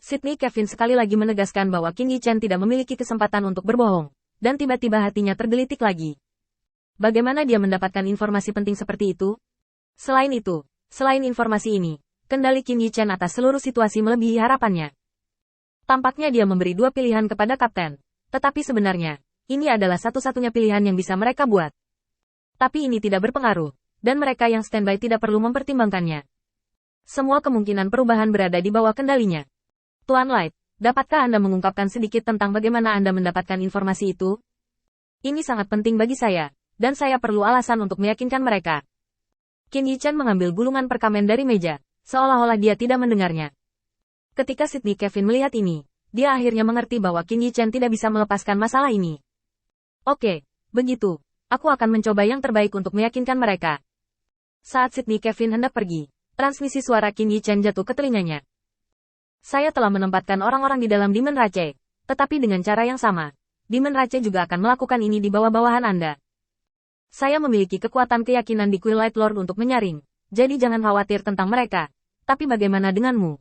Sydney Kevin sekali lagi menegaskan bahwa Qin Yichen tidak memiliki kesempatan untuk berbohong, dan tiba-tiba hatinya tergelitik lagi. Bagaimana dia mendapatkan informasi penting seperti itu? Selain informasi ini, kendali Qin Yichen atas seluruh situasi melebihi harapannya. Tampaknya dia memberi dua pilihan kepada kapten, tetapi sebenarnya, ini adalah satu-satunya pilihan yang bisa mereka buat. Tapi ini tidak berpengaruh, dan mereka yang standby tidak perlu mempertimbangkannya. Semua kemungkinan perubahan berada di bawah kendalinya. Tuan Light, dapatkah Anda mengungkapkan sedikit tentang bagaimana Anda mendapatkan informasi itu? Ini sangat penting bagi saya, dan saya perlu alasan untuk meyakinkan mereka. Qin Yichen mengambil gulungan perkamen dari meja, seolah-olah dia tidak mendengarnya. Ketika Sydney Kevin melihat ini, dia akhirnya mengerti bahwa Qin Yichen tidak bisa melepaskan masalah ini. Oke, begitu. Aku akan mencoba yang terbaik untuk meyakinkan mereka. Saat Sydney Kevin hendak pergi, transmisi suara Qin Yichen jatuh ke telinganya. Saya telah menempatkan orang-orang di dalam Demon Rache, tetapi dengan cara yang sama, Demon Rache juga akan melakukan ini di bawah-bawahan Anda. Saya memiliki kekuatan keyakinan di Twilight Lord untuk menyaring, jadi jangan khawatir tentang mereka. Tapi bagaimana denganmu?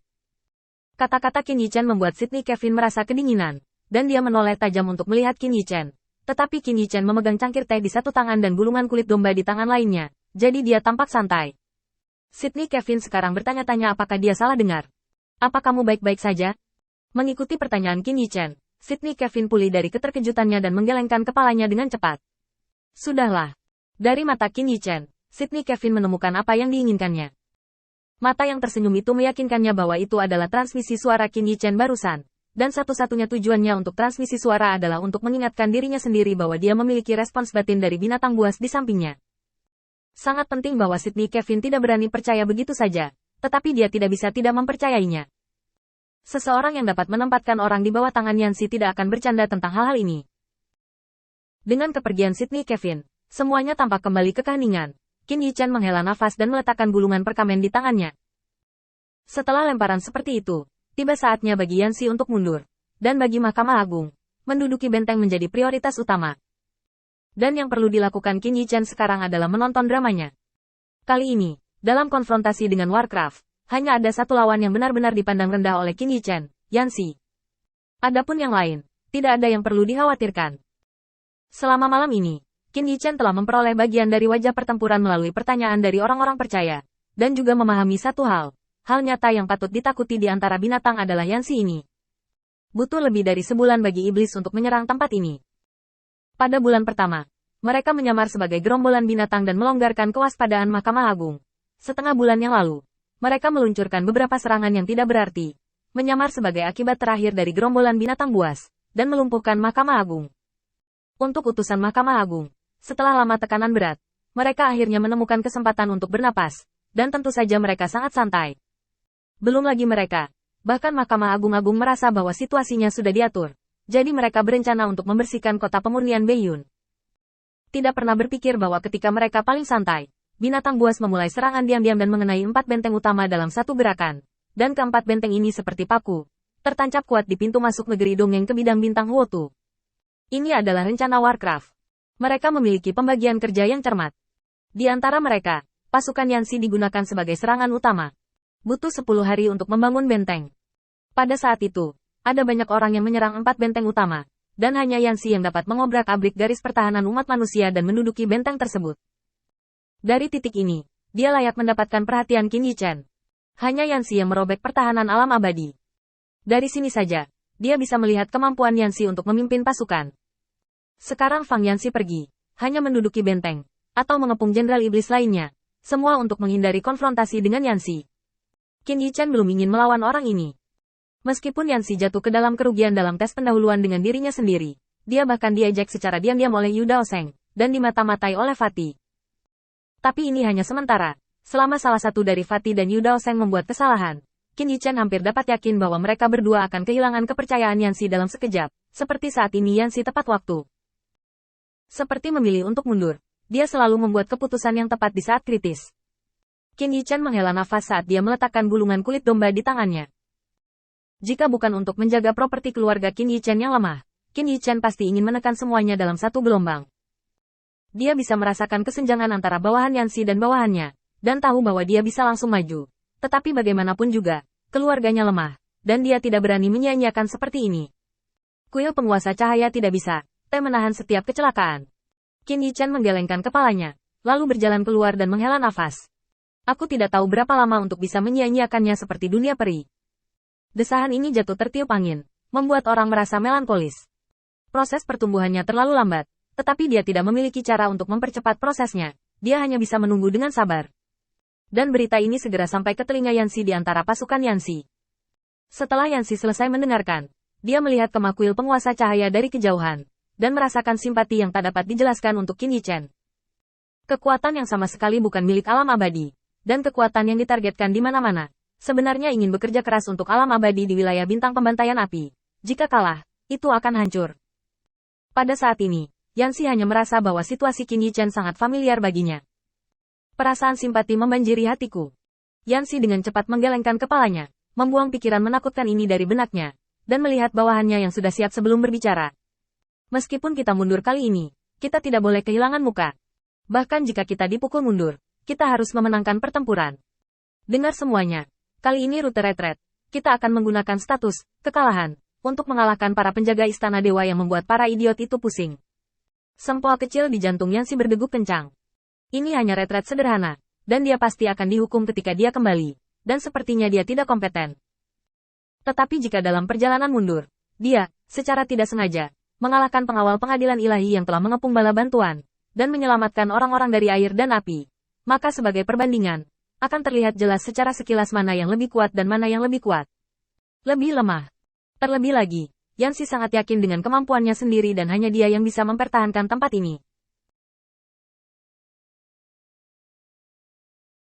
Kata-kata Qin Yichen membuat Sydney Kevin merasa kedinginan, dan dia menoleh tajam untuk melihat Qin Yichen. Tetapi Qin Yichen memegang cangkir teh di satu tangan dan gulungan kulit domba di tangan lainnya, jadi dia tampak santai. Sydney Kevin sekarang bertanya-tanya apakah dia salah dengar. Apa kamu baik-baik saja? Mengikuti pertanyaan Qin Yichen, Sydney Kevin pulih dari keterkejutannya dan menggelengkan kepalanya dengan cepat. Sudahlah. Dari mata Qin Yichen, Sydney Kevin menemukan apa yang diinginkannya. Mata yang tersenyum itu meyakinkannya bahwa itu adalah transmisi suara Qin Yichen barusan, dan satu-satunya tujuannya untuk transmisi suara adalah untuk mengingatkan dirinya sendiri bahwa dia memiliki respons batin dari binatang buas di sampingnya. Sangat penting bahwa Sydney Kevin tidak berani percaya begitu saja. Tetapi dia tidak bisa tidak mempercayainya. Seseorang yang dapat menempatkan orang di bawah tangan Yancy tidak akan bercanda tentang hal-hal ini. Dengan kepergian Sydney Kevin, semuanya tampak kembali ke keheningan. Qin Yichen menghela nafas dan meletakkan gulungan perkamen di tangannya. Setelah lemparan seperti itu, tiba saatnya bagi Yancy untuk mundur. Dan bagi Mahkamah Agung, menduduki benteng menjadi prioritas utama. Dan yang perlu dilakukan Qin Yichen sekarang adalah menonton dramanya. Kali ini, dalam konfrontasi dengan Warcraft, hanya ada satu lawan yang benar-benar dipandang rendah oleh Qin Yichen, Yancy. Adapun yang lain, tidak ada yang perlu dikhawatirkan. Selama malam ini, Qin Yichen telah memperoleh bagian dari wajah pertempuran melalui pertanyaan dari orang-orang percaya, dan juga memahami satu hal nyata yang patut ditakuti di antara binatang adalah Yancy ini. Butuh lebih dari sebulan bagi iblis untuk menyerang tempat ini. Pada bulan pertama, mereka menyamar sebagai gerombolan binatang dan melonggarkan kewaspadaan Mahkamah Agung. Setengah bulan yang lalu, mereka meluncurkan beberapa serangan yang tidak berarti, menyamar sebagai akibat terakhir dari gerombolan binatang buas, dan melumpuhkan Mahkamah Agung. Untuk utusan Mahkamah Agung, setelah lama tekanan berat, mereka akhirnya menemukan kesempatan untuk bernapas, dan tentu saja mereka sangat santai. Belum lagi mereka, bahkan Mahkamah Agung merasa bahwa situasinya sudah diatur, jadi mereka berencana untuk membersihkan kota pemurnian Beiyun. Tidak pernah berpikir bahwa ketika mereka paling santai, binatang buas memulai serangan diam-diam dan mengenai 4 benteng utama dalam satu gerakan. Dan keempat benteng ini seperti paku, tertancap kuat di pintu masuk negeri dongeng ke bidang bintang Huotu. Ini adalah rencana Warcraft. Mereka memiliki pembagian kerja yang cermat. Di antara mereka, pasukan Yancy digunakan sebagai serangan utama. Butuh 10 hari untuk membangun benteng. Pada saat itu, ada banyak orang yang menyerang 4 benteng utama, dan hanya Yancy yang dapat mengobrak-abrik garis pertahanan umat manusia dan menduduki benteng tersebut. Dari titik ini, dia layak mendapatkan perhatian Qin Yichen. Hanya Yancy yang merobek pertahanan alam abadi. Dari sini saja, dia bisa melihat kemampuan Yancy untuk memimpin pasukan. Sekarang Fang Yancy pergi, hanya menduduki benteng, atau mengepung jenderal iblis lainnya, semua untuk menghindari konfrontasi dengan Yancy. Qin Yichen belum ingin melawan orang ini. Meskipun Yancy jatuh ke dalam kerugian dalam tes pendahuluan dengan dirinya sendiri, dia bahkan diejek secara diam-diam oleh Yu Daoseng, dan dimata-matai oleh Fatih. Tapi ini hanya sementara. Selama salah satu dari Fatih dan Yu Daoseng membuat kesalahan, Qin Yichen hampir dapat yakin bahwa mereka berdua akan kehilangan kepercayaan Yancy dalam sekejap, seperti saat ini Yancy tepat waktu. Seperti memilih untuk mundur, dia selalu membuat keputusan yang tepat di saat kritis. Qin Yichen menghela nafas saat dia meletakkan gulungan kulit domba di tangannya. Jika bukan untuk menjaga properti keluarga Qin Yichen yang lemah, Qin Yichen pasti ingin menekan semuanya dalam satu gelombang. Dia bisa merasakan kesenjangan antara bawahan Yancy dan bawahannya, dan tahu bahwa dia bisa langsung maju. Tetapi bagaimanapun juga, keluarganya lemah, dan dia tidak berani menyia-nyiakan seperti ini. Kuil penguasa cahaya tidak bisa menahan setiap kecelakaan. Qin Yichen menggelengkan kepalanya, lalu berjalan keluar dan menghela nafas. Aku tidak tahu berapa lama untuk bisa menyia-nyiakannya seperti dunia peri. Desahan ini jatuh tertiup angin, membuat orang merasa melankolis. Proses pertumbuhannya terlalu lambat, tetapi dia tidak memiliki cara untuk mempercepat prosesnya. Dia hanya bisa menunggu dengan sabar. Dan berita ini segera sampai ke telinga Yanxi di antara pasukan Yanxi. Setelah Yanxi selesai mendengarkan, dia melihat kemah kuil penguasa cahaya dari kejauhan, dan merasakan simpati yang tak dapat dijelaskan untuk Qin Yichen. Kekuatan yang sama sekali bukan milik alam abadi, dan kekuatan yang ditargetkan di mana-mana, sebenarnya ingin bekerja keras untuk alam abadi di wilayah bintang pembantaian api. Jika kalah, itu akan hancur. Pada saat ini, Yanxi hanya merasa bahwa situasi Qin Yichen sangat familiar baginya. Perasaan simpati membanjiri hatiku. Yanxi dengan cepat menggelengkan kepalanya, membuang pikiran menakutkan ini dari benaknya, dan melihat bawahannya yang sudah siap sebelum berbicara. Meskipun kita mundur kali ini, kita tidak boleh kehilangan muka. Bahkan jika kita dipukul mundur, kita harus memenangkan pertempuran. Dengar semuanya. Kali ini rute retret. Kita akan menggunakan status kekalahan untuk mengalahkan para penjaga istana dewa yang membuat para idiot itu pusing. Sempol kecil di jantung Yanxi berdegup kencang. Ini hanya retret sederhana, dan dia pasti akan dihukum ketika dia kembali, dan sepertinya dia tidak kompeten. Tetapi jika dalam perjalanan mundur, dia, secara tidak sengaja, mengalahkan pengawal pengadilan ilahi yang telah mengepung bala bantuan, dan menyelamatkan orang-orang dari air dan api, maka sebagai perbandingan, akan terlihat jelas secara sekilas mana yang lebih kuat dan mana yang lebih kuat. Lebih lemah. Terlebih lagi, Yanxi sangat yakin dengan kemampuannya sendiri dan hanya dia yang bisa mempertahankan tempat ini,